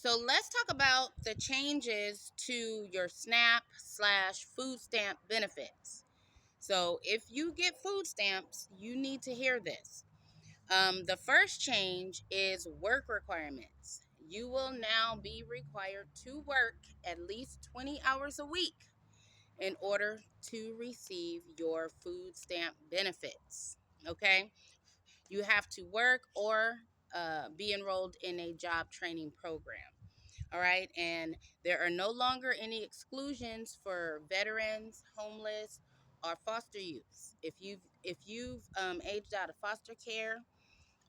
So let's talk about the changes to your SNAP/food stamp benefits. So if you get food stamps, you need to hear this. The first change is work requirements. You will now be required to work at least 20 hours a week in order to receive your food stamp benefits. Okay? You have to work or be enrolled in a job training program. All right. And there are no longer any exclusions for veterans, homeless, or foster youths. If you've aged out of foster care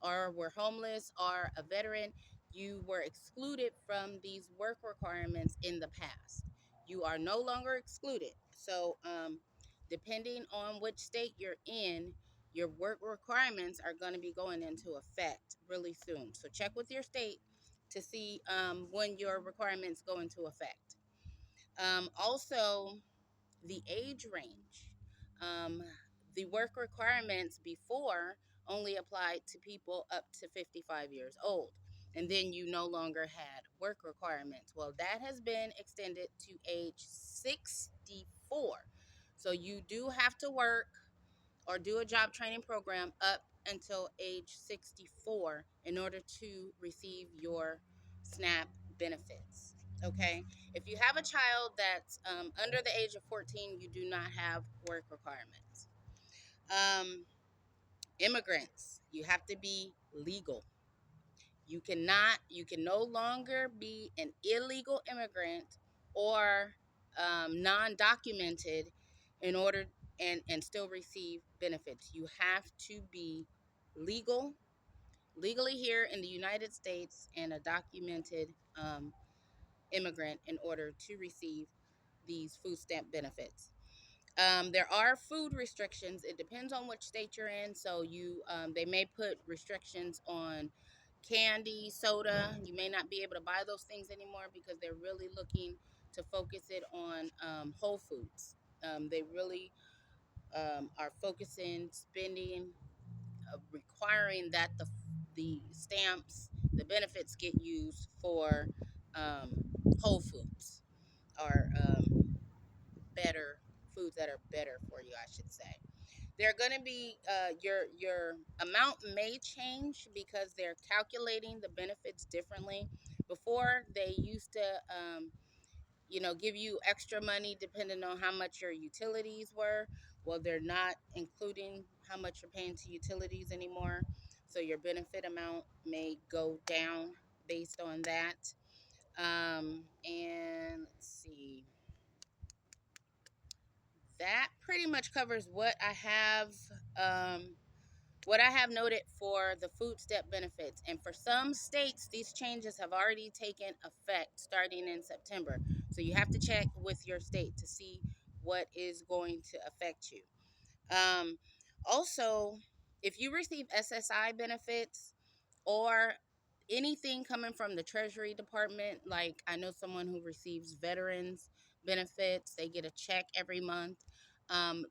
or were homeless or a veteran, you were excluded from these work requirements in the past. You are no longer excluded. So, depending on which state you're in, your work requirements are going to be going into effect really soon. So, check with your state to see when your requirements go into effect. Also, the age range. Um, the work requirements before only applied to people up to 55 years old. And then you no longer had work requirements. Well, that has been extended to age 64. So you do have to work or do a job training program up until age 64 in order to receive your SNAP benefits. Okay. If you have a child that's under the age of 14, you do not have work requirements. Um, Immigrants, you have to be legal. You can no longer be an illegal immigrant or non-documented in order and still receive benefits. You have to be legal, legally here in the United States and a documented immigrant in order to receive these food stamp benefits. There are food restrictions. It depends on which state you're in. So they may put restrictions on candy, soda. You may not be able to buy those things anymore because they're really looking to focus it on whole foods. They really are focusing, spending, requiring that the stamps, the benefits get used for whole foods or better foods that are better for you, I should say. They're going to be your amount may change because they're calculating the benefits differently. Before they used to give you extra money depending on how much your utilities were. Well, they're not including how much you're paying to utilities anymore. So your benefit amount may go down based on that. And let's see. That pretty much covers what I have noted for the food step benefits. And for some states, these changes have already taken effect starting in September. So you have to check with your state to see what is going to affect you. Um, Also, if you receive SSI benefits or anything coming from the Treasury Department, like I know someone who receives veterans benefits, they get a check every month. Um,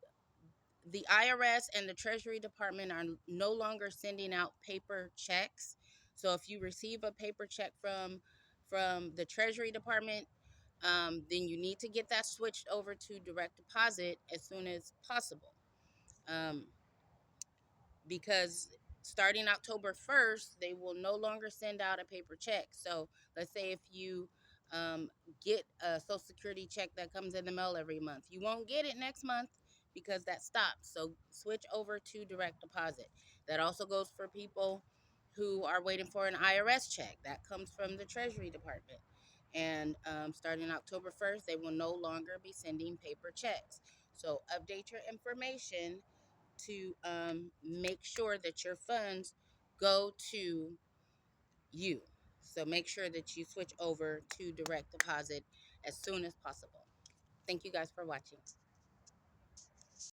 the IRS and the Treasury Department are no longer sending out paper checks. So if you receive a paper check from the Treasury Department, then you need to get that switched over to direct deposit as soon as possible. Um, because starting October 1st, they will no longer send out a paper check. So let's say if you um, get a Social Security check that comes in the mail every month, you won't get it next month because that stops. So switch over to direct deposit. That also goes for people who are waiting for an IRS check that comes from the Treasury Department. And starting October 1st, they will no longer be sending paper checks. So update your information to make sure that your funds go to you. So make sure that you switch over to direct deposit as soon as possible. Thank you guys for watching.